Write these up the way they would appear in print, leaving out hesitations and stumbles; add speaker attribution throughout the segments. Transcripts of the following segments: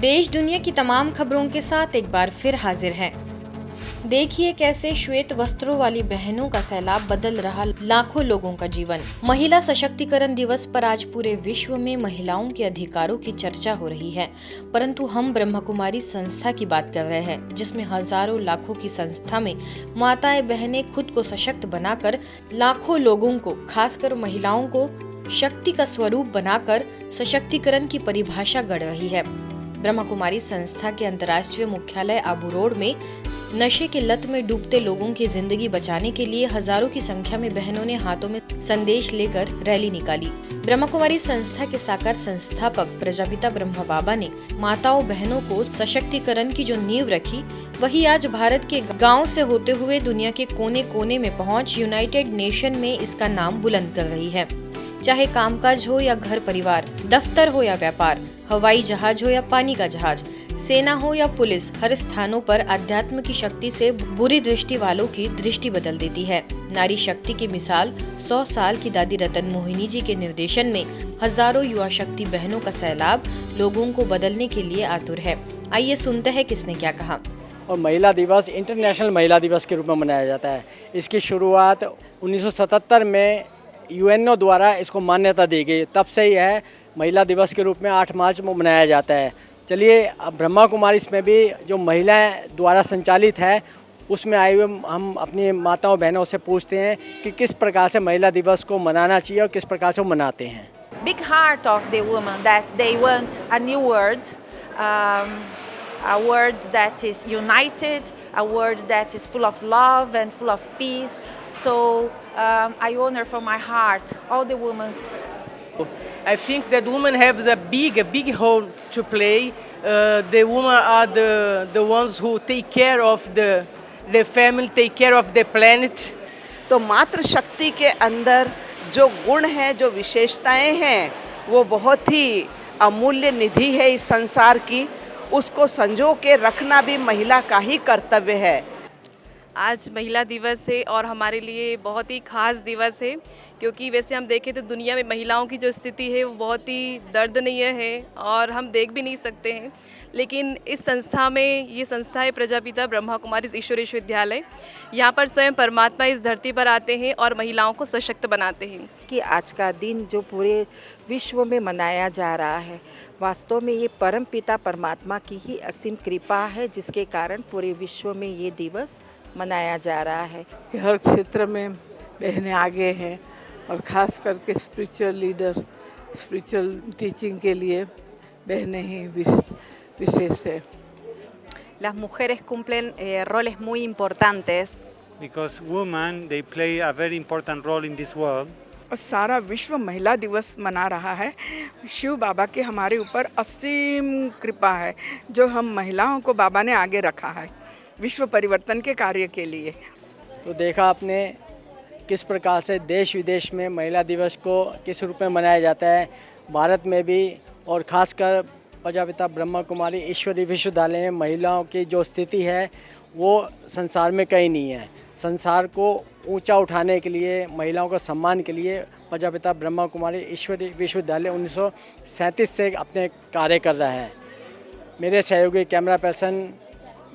Speaker 1: देश दुनिया की तमाम खबरों के साथ एक बार फिर हाजिर है। देखिए कैसे श्वेत वस्त्रों वाली बहनों का सैलाब बदल रहा लाखों लोगों का जीवन। महिला सशक्तिकरण दिवस पर आज पूरे विश्व में महिलाओं के अधिकारों की चर्चा हो रही है, परंतु हम ब्रह्मा कुमारी संस्था की बात कर रहे हैं, जिसमें हजारों लाखों की संस्था में माताएं बहनें खुद को सशक्त बनाकर लाखों लोगों को, खासकर महिलाओं को शक्ति का स्वरूप बनाकर सशक्तिकरण की परिभाषा गढ़ रही है। ब्रह्मा कुमारी संस्था के अंतर्राष्ट्रीय मुख्यालय आबू रोड में नशे के लत में डूबते लोगों की जिंदगी बचाने के लिए हजारों की संख्या में बहनों ने हाथों में संदेश लेकर रैली निकाली। ब्रह्मा कुमारी संस्था के साकार संस्थापक प्रजापिता ब्रह्मा बाबा ने माताओं बहनों को सशक्तिकरण की जो नींव रखी, वही आज भारत के गांव से होते हुए दुनिया के कोने कोने में पहुंच यूनाइटेड नेशन में इसका नाम बुलंद कर रही है। चाहे कामकाज हो या घर परिवार, दफ्तर हो या व्यापार, हवाई जहाज हो या पानी का जहाज, सेना हो या पुलिस, हर स्थानों पर अध्यात्म की शक्ति से बुरी दृष्टि वालों की दृष्टि बदल देती है। नारी शक्ति की मिसाल 100 साल की दादी रतन मोहिनी जी के निर्देशन में हजारों युवा शक्ति बहनों का सैलाब लोगों को बदलने के लिए आतुर है। आइए सुनते हैं किसने क्या कहा।
Speaker 2: और महिला दिवस इंटरनेशनल महिला दिवस के रूप में मनाया जाता है। इसकी शुरुआत 1977 में यूएनओ द्वारा इसको मान्यता दी गई, तब से यह महिला दिवस के रूप में 8 मार्च में मनाया जाता है। चलिए अब ब्रह्मा कुमारी इसमें भी जो महिलाएं द्वारा संचालित है, उसमें आए हुए हम अपनी माताओं बहनों से पूछते हैं कि किस प्रकार से महिला दिवस को मनाना चाहिए और किस प्रकार से वो मनाते हैं।
Speaker 3: Big heart of the woman that they want a new world, a world that is united, a world that is full of love and full of peace. So I honor from my heart all the women.
Speaker 4: I think that women have a big role to play. The women are the ones who take care of the family, take care of the planet.
Speaker 5: तो मातृ शक्ति के अंदर जो गुण हैं, जो विशेषताएं हैं, वो बहुत ही अमूल्य निधि है इस संसार की। उसको संजो के रखना भी महिला का ही कर्तव्य है।
Speaker 6: आज महिला दिवस है और हमारे लिए बहुत ही खास दिवस है, क्योंकि वैसे हम देखें तो दुनिया में महिलाओं की जो स्थिति है वो बहुत ही दर्दनीय है और हम देख भी नहीं सकते हैं। लेकिन इस संस्था में, ये संस्था है प्रजापिता ब्रह्मा कुमारी ईश्वरीय विश्वविद्यालय, यहाँ पर स्वयं परमात्मा इस धरती पर आते हैं और महिलाओं को सशक्त बनाते हैं।
Speaker 5: कि आज का दिन जो पूरे विश्व में मनाया जा रहा है, वास्तव में ये परम पिता परमात्मा की ही असीम कृपा है, जिसके कारण पूरे विश्व में ये दिवस मनाया जा रहा है।
Speaker 7: कि हर क्षेत्र में बहनें आगे हैं और ख़ास करके स्पिरिचुअल लीडर, स्पिरिचुअल टीचिंग के लिए बहनें ही विशेष है।
Speaker 8: Las mujeres cumplen roles muy importantes.
Speaker 9: Because women, they play a very important role in this world.
Speaker 7: और सारा विश्व महिला दिवस मना रहा है। शिव बाबा की हमारे ऊपर असीम कृपा है, जो हम महिलाओं को बाबा ने आगे रखा है विश्व परिवर्तन के कार्य के लिए।
Speaker 2: तो देखा आपने किस प्रकार से देश विदेश में महिला दिवस को किस रूप में मनाया जाता है। भारत में भी और ख़ासकर प्रजापिता ब्रह्मा कुमारी ईश्वरीय विश्वविद्यालय में महिलाओं की जो स्थिति है वो संसार में कहीं नहीं है। संसार को ऊंचा उठाने के लिए, महिलाओं का सम्मान के लिए प्रजापिता ब्रह्मा कुमारी ईश्वरीय विश्वविद्यालय 1937 से अपने कार्य कर रहा है। मेरे सहयोगी कैमरा पर्सन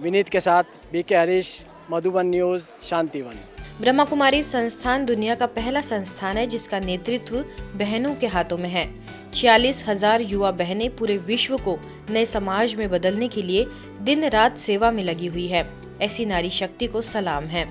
Speaker 2: विनीत के साथ बीके हरीश, मधुबन न्यूज़, शांतिवन।
Speaker 1: ब्रह्मा कुमारी संस्थान दुनिया का पहला संस्थान है जिसका नेतृत्व बहनों के हाथों में है। 46,000 युवा बहनें पूरे विश्व को नए समाज में बदलने के लिए दिन रात सेवा में लगी हुई है। ऐसी नारी शक्ति को सलाम है।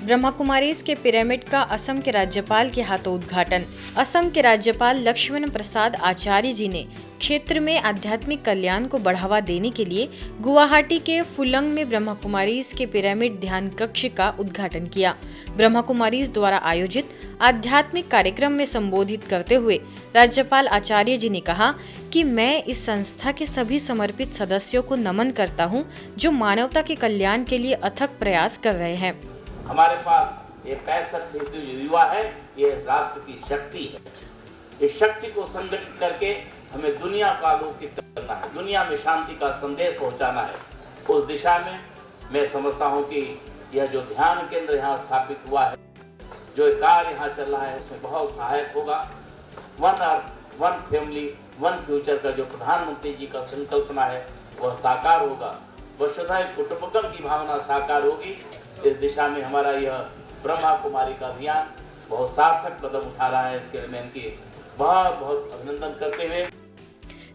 Speaker 1: ब्रह्मा कुमारी के पिरामिड का असम के राज्यपाल के हाथों उद्घाटन। असम के राज्यपाल लक्ष्मण प्रसाद आचार्य जी ने क्षेत्र में आध्यात्मिक कल्याण को बढ़ावा देने के लिए गुवाहाटी के फुलंग में ब्रह्मा कुमारी के पिरामिड ध्यान कक्ष का उद्घाटन किया। ब्रह्मा कुमारी द्वारा आयोजित आध्यात्मिक कार्यक्रम में संबोधित करते हुए राज्यपाल आचार्य जी ने कहा कि मैं इस संस्था के सभी समर्पित सदस्यों को नमन करता हूं, जो मानवता के कल्याण के लिए अथक प्रयास कर रहे हैं।
Speaker 10: हमारे पास ये 65% जो युवा है, ये राष्ट्र की शक्ति है। इस शक्ति को संगठित करके हमें दुनिया का आलोकित करना है, दुनिया में शांति का संदेश पहुंचाना है। उस दिशा में मैं समझता हूं कि यह जो ध्यान केंद्र यहाँ स्थापित हुआ है, जो कार्य यहाँ चल रहा है, उसमें बहुत सहायक होगा। One earth, one family, one future का जो प्रधानमंत्री जी का संकल्पना है, वह साकार होगा, वसुधैव कुटुंबकम की भावना साकार होगी। इस दिशा में हमारा यह ब्रह्मा कुमारी का अभियान बहुत सार्थक कदम उठा रहा है। इसके लिए मैं इनकी बहुत बहुत अभिनंदन करते हुए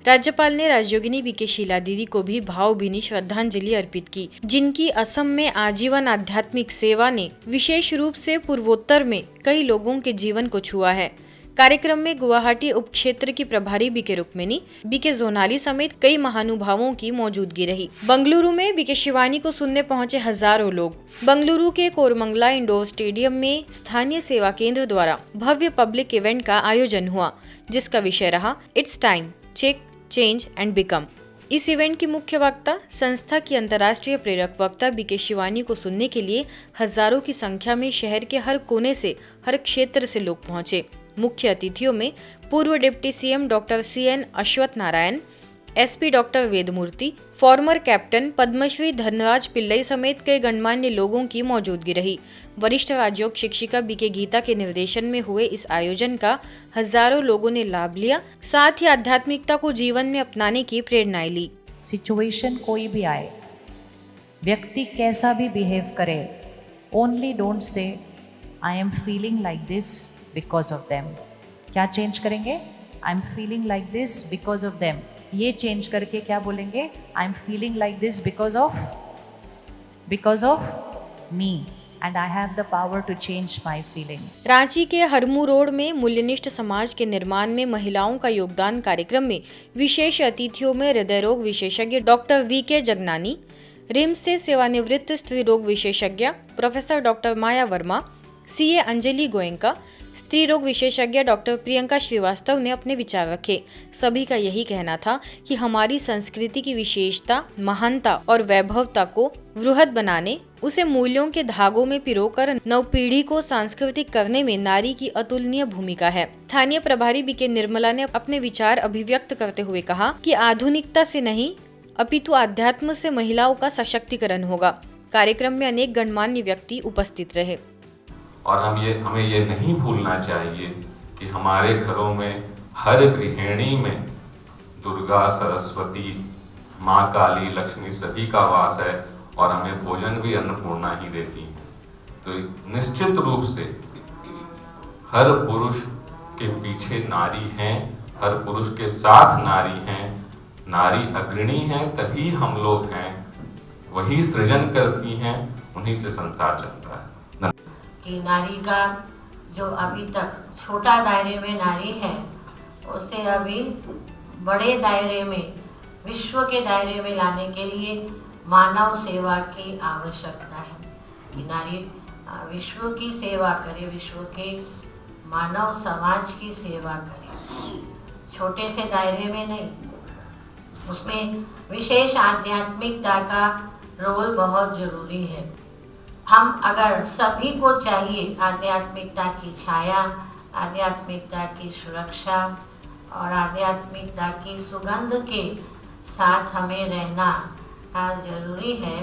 Speaker 1: राज्यपाल ने राजयोगिनी बीके शीला दीदी को भी भावभीनी श्रद्धांजलि अर्पित की, जिनकी असम में आजीवन आध्यात्मिक सेवा ने विशेष रूप से पूर्वोत्तर में कई लोगों के जीवन को छुआ है। कार्यक्रम में गुवाहाटी उप क्षेत्र की प्रभारी बीके रुक्मिणी, बीके जोनाली समेत कई महानुभावों की मौजूदगी रही। बंगलुरु में बीके शिवानी को सुनने पहुंचे हजारों लोग। बंगलुरु के कोरमंगला इंडोर स्टेडियम में स्थानीय सेवा केंद्र द्वारा भव्य पब्लिक इवेंट का आयोजन हुआ, जिसका विषय रहा it's time, check, change and become. इस इवेंट की मुख्य वक्ता संस्था की अंतर्राष्ट्रीय प्रेरक वक्ता बीके शिवानी को सुनने के लिए हजारों की संख्या में शहर के हर कोने से, हर क्षेत्र से लोग पहुंचे। मुख्य अतिथियों में पूर्व deputy CM doctor CN Ashwath Narayan, SP doctor Vedamurthy, former captain Padmashri Dhanraj Pillai समेत कई गणमान्य लोगों की मौजूदगी रही। वरिष्ठ राजयोग शिक्षिका बीके गीता के निर्देशन में हुए इस आयोजन का हजारों लोगों ने लाभ लिया, साथ ही आध्यात्मिकता को जीवन में अपनाने की प्रेरणाएं ली।
Speaker 11: सिचुएशन कोई भी आए, व्यक्ति कैसा भी बिहेव करे, only don't say I am feeling like this because of them. क्या चेंज करेंगे? I am feeling like this because of them. ये चेंज करके क्या बोलेंगे? I am feeling like this because of me and I have the power to change my feeling.
Speaker 1: Ranchi के Harmu road में मूल्यनिष्ठ समाज के निर्माण में महिलाओं का योगदान कार्यक्रम में विशेष अतिथियों में हृदय रोग विशेषज्ञ डॉक्टर VK जगनानी, रिम्स से सेवानिवृत्त स्त्री रोग विशेषज्ञ प्रोफेसर डॉक्टर माया वर्मा, CA अंजलि गोयंका, स्त्री रोग विशेषज्ञ डॉक्टर प्रियंका श्रीवास्तव ने अपने विचार रखे। सभी का यही कहना था कि हमारी संस्कृति की विशेषता, महानता और वैभवता को वृहद बनाने, उसे मूल्यों के धागों में पिरोकर नव पीढ़ी को सांस्कृतिक करने में नारी की अतुलनीय भूमिका है। स्थानीय प्रभारी बीके निर्मला ने अपने विचार अभिव्यक्त करते हुए कहा कि आधुनिकता से नहीं अपितु आध्यात्म से महिलाओं का सशक्तिकरण होगा। कार्यक्रम में अनेक गणमान्य व्यक्ति उपस्थित रहे।
Speaker 12: और हमें ये नहीं भूलना चाहिए कि हमारे घरों में हर गृहिणी में दुर्गा, सरस्वती, माँ काली, लक्ष्मी सभी का वास है और हमें भोजन भी अन्नपूर्णा ही देती है। तो निश्चित रूप से हर पुरुष के पीछे नारी हैं, हर पुरुष के साथ नारी हैं, नारी अग्रणी हैं, तभी हम लोग हैं, वही सृजन करती हैं, उन्हीं से संसार चलता है।
Speaker 13: कि नारी का जो अभी तक छोटा दायरे में नारी है, उसे अभी बड़े दायरे में, विश्व के दायरे में लाने के लिए मानव सेवा की आवश्यकता है कि नारी विश्व की सेवा करे, विश्व के मानव समाज की सेवा करे, छोटे से दायरे में नहीं। उसमें विशेष आध्यात्मिकता का रोल बहुत जरूरी है। हम अगर सभी को चाहिए आध्यात्मिकता की छाया, आध्यात्मिकता की सुरक्षा और आध्यात्मिकता की सुगंध के साथ हमें रहना जरूरी है।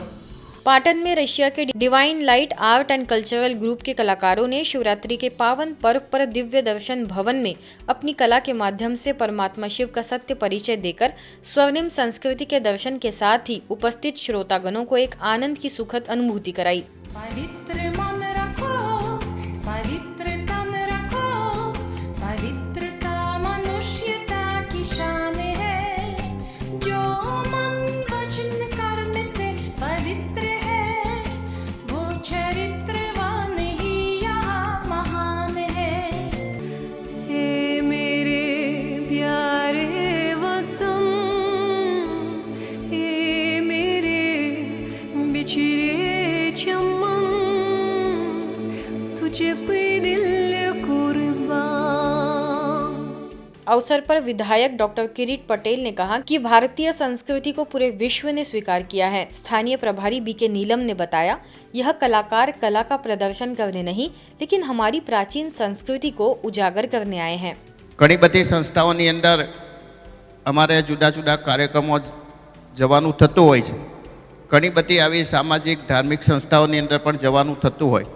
Speaker 1: पाटन में रशिया के divine light art and cultural group के कलाकारों ने शिवरात्रि के पावन पर्व पर दिव्य दर्शन भवन में अपनी कला के माध्यम से परमात्मा शिव का सत्य परिचय देकर स्वर्णिम संस्कृति के दर्शन के साथ ही उपस्थित श्रोतागणों को एक आनंद की सुखद अनुभूति कराई।
Speaker 14: पवित्र मन रखो, पवित्र तन रखो, पवित्रता मनुष्यता की शान है, जो मन वचन कर्म से पवित्र है, वो चरित्रवान ही यहाँ महान है। हे मेरे प्यारे वतन, हे मेरे बिछड़े चमन, तुझे पे दिल कुर्बान।
Speaker 1: अवसर पर विधायक डॉक्टर किरीट पटेल ने कहा कि भारतीय संस्कृति को पूरे विश्व ने स्वीकार किया है। स्थानीय प्रभारी बीके नीलम ने बताया, यह कलाकार कला का प्रदर्शन करने नहीं, लेकिन हमारी प्राचीन संस्कृति को उजागर करने आए हैं।
Speaker 15: ઘણી બધી સંસ્થાઓની અંદર અમારે જુદા જુદા કાર્યક્રમો જવાનું થતું હોય છે। ઘણી બધી આવી સામાજિક ધાર્મિક સંસ્થાઓની અંદર પણ જવાનું થતું હોય।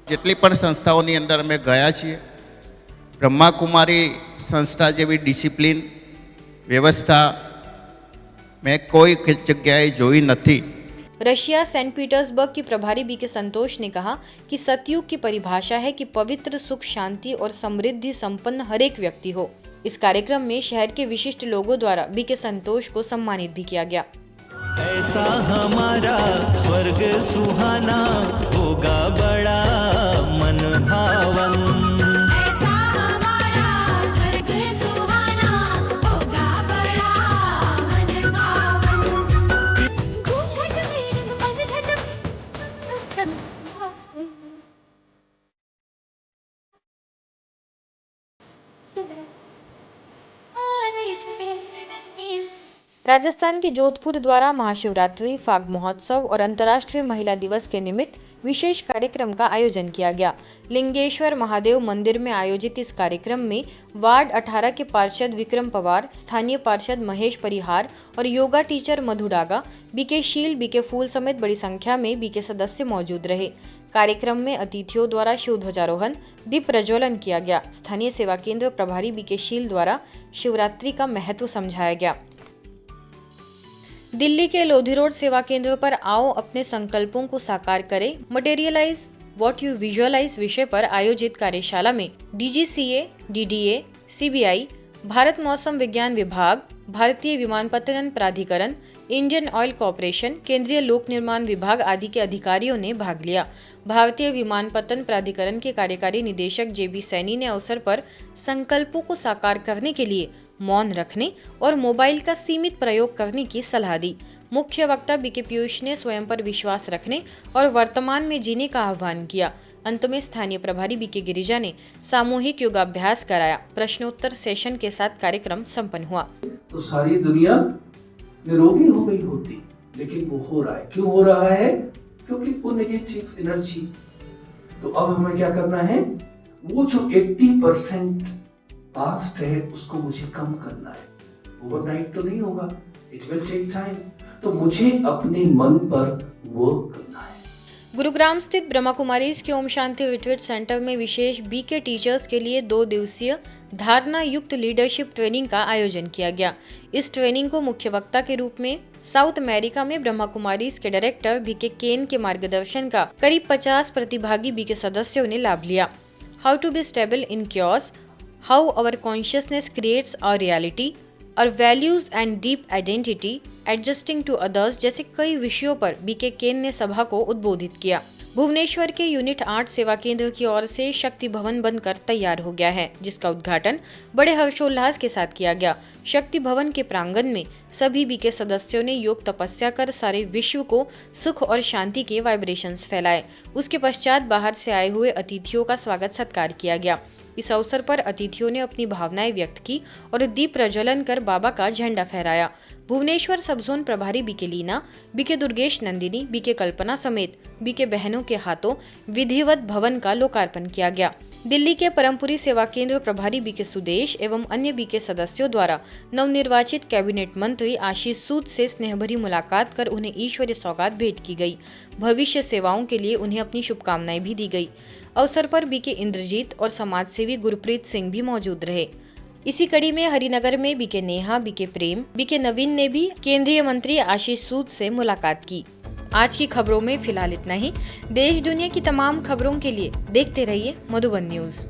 Speaker 15: જેટલી પણ સંસ્થાઓની અંદર અમે ગયા છીએ, બ્રહ્માકુમારી સંસ્થા જેવી ડિસિપ્લિન, વ્યવસ્થા મેં કોઈ જગ્યાએ જોઈ નથી.
Speaker 1: रशिया सेंट पीटर्सबर्ग की प्रभारी बीके संतोष ने कहा कि सतयुग की परिभाषा है कि पवित्र, सुख, शांति और समृद्धि संपन्न हर एक व्यक्ति हो। इस कार्यक्रम में शहर के विशिष्ट लोगों द्वारा बीके संतोष को सम्मानित भी किया गया।
Speaker 16: ऐसा हमारा स्वर्ग सुहाना होगा बड़ा मन भावन। ऐसा हमारा स्वर्ग सुहाना होगा बड़ा मन भावन।
Speaker 1: राजस्थान के जोधपुर द्वारा महाशिवरात्रि, फाग महोत्सव और अंतर्राष्ट्रीय महिला दिवस के निमित्त विशेष कार्यक्रम का आयोजन किया गया। लिंगेश्वर महादेव मंदिर में आयोजित इस कार्यक्रम में वार्ड 18 के पार्षद विक्रम पवार, स्थानीय पार्षद महेश परिहार और योगा टीचर मधु डागा, बीके शील, बीके फूल समेत बड़ी संख्या में बीके सदस्य मौजूद रहे। कार्यक्रम में अतिथियों द्वारा शिव ध्वजारोहण, दीप प्रज्वलन किया गया। स्थानीय सेवा केंद्र प्रभारी बीके शील द्वारा शिवरात्रि का महत्व समझाया गया। दिल्ली के लोधी रोड सेवा केंद्र पर आओ अपने संकल्पों को साकार करें, मटेरियलाइज व्हाट यू विजुअलाइज विषय पर आयोजित कार्यशाला में DGCA, DDA, CBI, भारत मौसम विज्ञान विभाग, भारतीय विमानपत्तन प्राधिकरण, इंडियन ऑयल कॉरपोरेशन, केंद्रीय लोक निर्माण विभाग आदि के अधिकारियों ने भाग लिया। भारतीय विमानपत्तन प्राधिकरण के कार्यकारी निदेशक JB सैनी ने अवसर पर संकल्पों को साकार करने के लिए मौन रखने और मोबाइल का सीमित प्रयोग करने की सलाह दी। मुख्य वक्ता बीके पीयूष ने स्वयं पर विश्वास रखने और वर्तमान में जीने का आह्वान किया। अंत में स्थानीय प्रभारी बीके गिरिजा ने सामूहिक योगाभ्यास कराया। प्रश्नोत्तर सेशन के साथ कार्यक्रम संपन्न हुआ।
Speaker 17: तो सारी दुनिया निरोगी हो गई होती, लेकिन वो हो रहा है। क्यों हो रहा है? क्योंकि वो नेगेटिव एनर्जी। तो अब हमें क्या करना है? वो जो 80% पास्ट है उसको मुझे कम करना है। ओवरनाइट तो नहीं होगा, इट विल टेक टाइम। तो मुझे अपने मन पर वर्क करना है।
Speaker 1: गुरुग्राम स्थित ब्रह्मा कुमारीज के ओम शांति रिट्रीट सेंटर में विशेष बीके टीचर्स के लिए 2 दिवसीय धारणा युक्त लीडरशिप ट्रेनिंग का आयोजन किया गया। इस ट्रेनिंग को मुख्य वक्ता के रूप में साउथ अमेरिका में ब्रह्मा कुमारीज के डायरेक्टर बीके केन के मार्गदर्शन का करीब 50 प्रतिभागी बीके सदस्यों ने लाभ लिया। How to be stable in cures, how our consciousness creates our reality, और values and deep identity, adjusting to others जैसे कई विषयों पर बीके केन ने सभा को उद्बोधित किया। भुवनेश्वर के यूनिट 8 सेवा केंद्र की ओर से शक्ति भवन बनकर तैयार हो गया है, जिसका उद्घाटन बड़े हर्षोल्लास के साथ किया गया। शक्ति भवन के प्रांगण में सभी बीके सदस्यों ने योग तपस्या कर सारे विश्व को सुख और शांति के वाइब्रेशंस फैलाए। उसके पश्चात बाहर से आए हुए अतिथियों का स्वागत सत्कार किया गया। इस अवसर पर अतिथियों ने अपनी भावनाएं व्यक्त की और दीप प्रज्वलन कर बाबा का झंडा फहराया। भुवनेश्वर सब जोन प्रभारी BK Leena, BK Durgesh Nandini, BK Kalpana समेत बीके बहनों के हाथों विधिवत भवन का लोकार्पण किया गया। दिल्ली के परमपुरी सेवा केंद्र प्रभारी बीके सुदेश एवं अन्य बीके सदस्यों द्वारा नवनिर्वाचित कैबिनेट मंत्री आशीष सूद से स्नेहभरी मुलाकात कर उन्हें ईश्वरीय सौगात भेंट की गई। भविष्य सेवाओं के लिए उन्हें अपनी शुभकामनाएं भी दी गई। अवसर पर बीके इंद्रजीत और समाजसेवी गुरप्रीत सिंह भी मौजूद रहे। इसी कड़ी में हरिनगर में बीके नेहा, बीके प्रेम, बीके नवीन ने भी केंद्रीय मंत्री आशीष सूद से मुलाकात की। आज की खबरों में फिलहाल इतना ही। देश दुनिया की तमाम खबरों के लिए देखते रहिए मधुबन न्यूज।